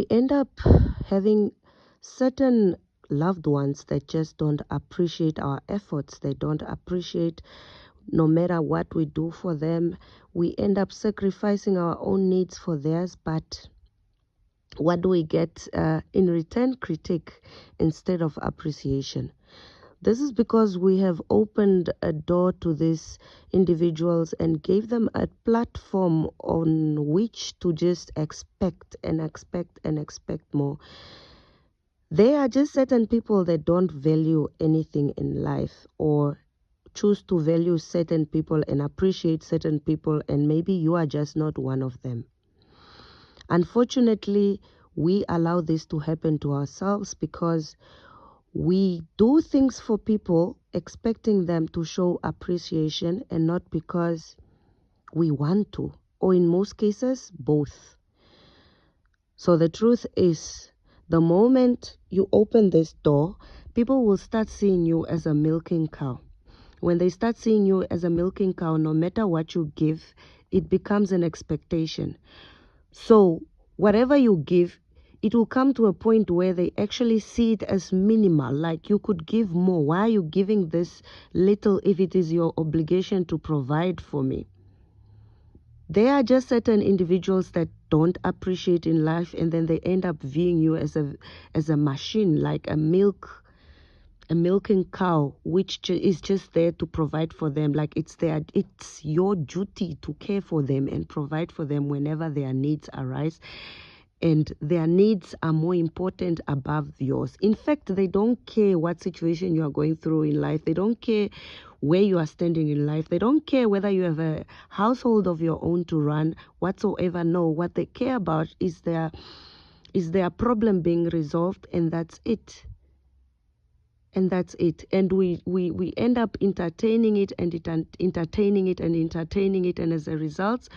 We end up having certain loved ones that just don't appreciate our efforts. They don't appreciate no matter what we do for them. We end up sacrificing our own needs for theirs, but what do we get in return? Critique instead of appreciation. This is because we have opened a door to these individuals and gave them a platform on which to just expect and expect and expect more. There are just certain people that don't value anything in life, or choose to value certain people and appreciate certain people, and maybe you are just not one of them. Unfortunately, we allow this to happen to ourselves because we do things for people expecting them to show appreciation, and not because we want to, or in most cases, both. So the truth is, the moment you open this door, people will start seeing you as a milking cow. When they start seeing you as a milking cow, no matter what you give, it becomes an expectation. So whatever you give, it will come to a point where they actually see it as minimal, like you could give more. Why are you giving this little if it is your obligation to provide for me? There are just certain individuals that don't appreciate in life, and then they end up viewing you as a machine, like a milking cow, which is just there to provide for them. Like it's your duty to care for them and provide for them whenever their needs arise, and their needs are more important above yours. In fact, they don't care what situation you are going through in life. They don't care where you are standing in life. They don't care whether you have a household of your own to run, whatsoever. No, what they care about is their problem being resolved, and that's it. And we end up entertaining it and entertaining it and entertaining it, and as a result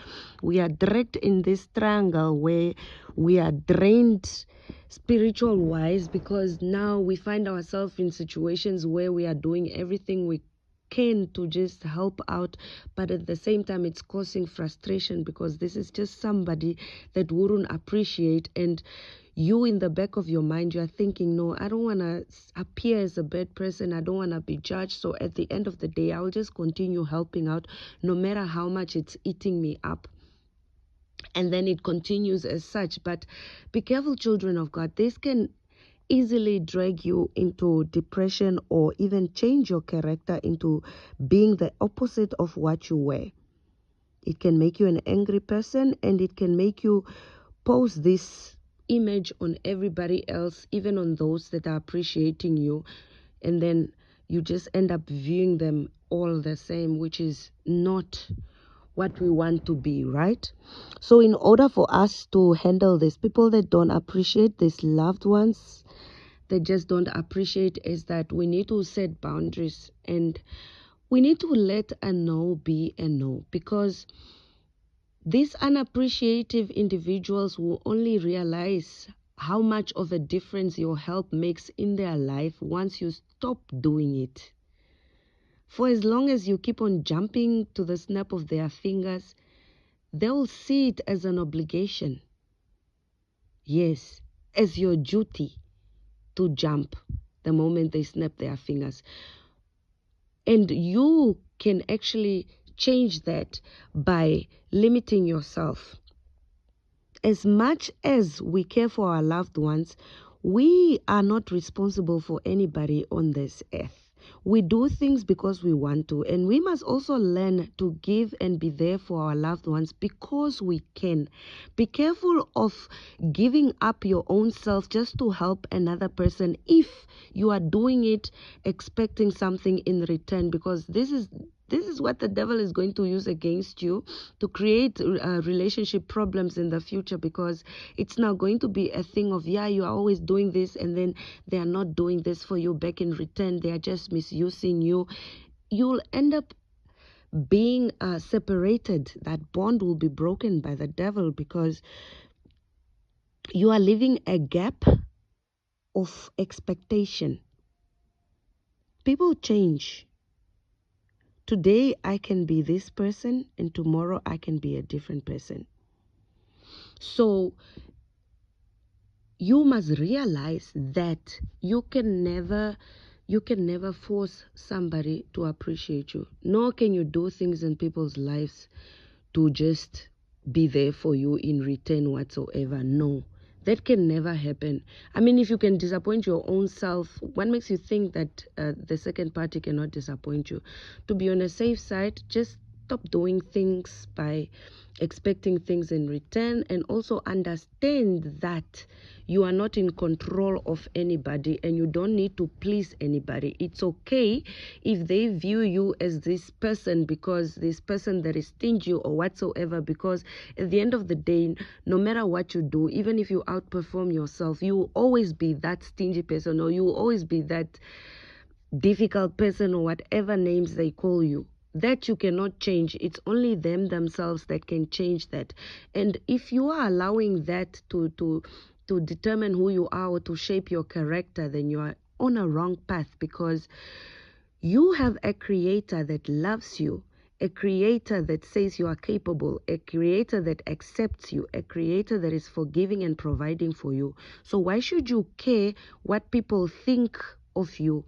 we are dragged in this triangle where we are drained spiritual wise, because now we find ourselves in situations where we are doing everything we can to just help out, but at the same time it's causing frustration, because this is just somebody that wouldn't appreciate, and you in the back of your mind, you are thinking, no, I don't want to appear as a bad person. I don't want to be judged. So at the end of the day, I'll just continue helping out no matter how much it's eating me up. And then it continues as such. But be careful, children of God. This can easily drag you into depression, or even change your character into being the opposite of what you were. It can make you an angry person, and it can make you pose this image on everybody else, even on those that are appreciating you, and then you just end up viewing them all the same, which is not what we want to be, right? So in order for us to handle this, people that don't appreciate these loved ones, they just don't appreciate, is that we need to set boundaries, and we need to let a no be a no, because these unappreciative individuals will only realize how much of a difference your help makes in their life once you stop doing it. For as long as you keep on jumping to the snap of their fingers, they will see it as an obligation. Yes, as your duty to jump the moment they snap their fingers. And you can actually change that by limiting yourself. As much as we care for our loved ones, we are not responsible for anybody on this earth. We do things because we want to, and we must also learn to give and be there for our loved ones because we can. Be careful of giving up your own self just to help another person if you are doing it expecting something in return, because this is what the devil is going to use against you to create relationship problems in the future, because it's now going to be a thing of, yeah, you are always doing this, and then they are not doing this for you back in return. They are just misusing you. You'll end up being separated. That bond will be broken by the devil, because you are leaving a gap of expectation. People change. Today I can be this person, and tomorrow I can be a different person. So you must realize that you can never force somebody to appreciate you, nor can you do things in people's lives to just be there for you in return whatsoever. No, that can never happen. I mean, if you can disappoint your own self, what makes you think that the second party cannot disappoint you? To be on a safe side, just stop doing things by expecting things in return, and also understand that you are not in control of anybody and you don't need to please anybody. It's okay if they view you as this person, because this person that is stingy or whatsoever, because at the end of the day, no matter what you do, even if you outperform yourself, you will always be that stingy person, or you will always be that difficult person, or whatever names they call you. That you cannot change. It's only them themselves that can change that. And if you are allowing that to determine who you are or to shape your character, then you are on a wrong path, because you have a creator that loves you, a creator that says you are capable, a creator that accepts you, a creator that is forgiving and providing for you. So why should you care what people think of you?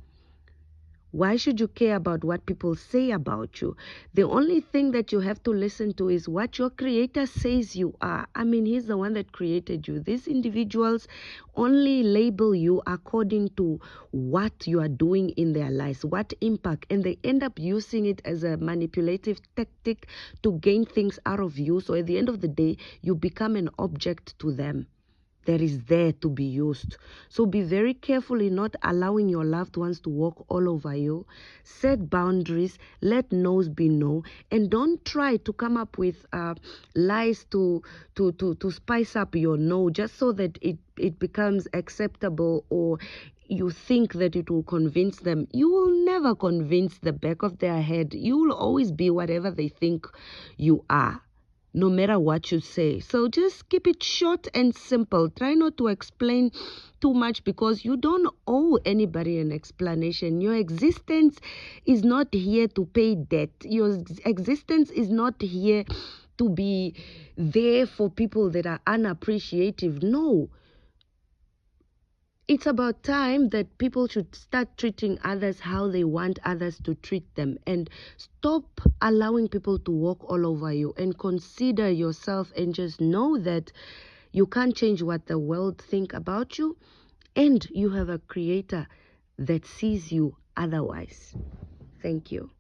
Why should you care about what people say about you? The only thing that you have to listen to is what your creator says you are. I mean, he's the one that created you. These individuals only label you according to what you are doing in their lives, what impact, and they end up using it as a manipulative tactic to gain things out of you. So at the end of the day, you become an object to them that is there to be used. So be very careful in not allowing your loved ones to walk all over you. Set boundaries, let no's be no, and don't try to come up with lies to spice up your no, just so that it becomes acceptable, or you think that it will convince them. You will never convince the back of their head. You will always be whatever they think you are, no matter what you say. So just keep it short and simple. Try not to explain too much, because you don't owe anybody an explanation. Your existence is not here to pay debt. Your existence is not here to be there for people that are unappreciative. No. It's about time that people should start treating others how they want others to treat them, and stop allowing people to walk all over you, and consider yourself, and just know that you can't change what the world think about you, and you have a creator that sees you otherwise. Thank you.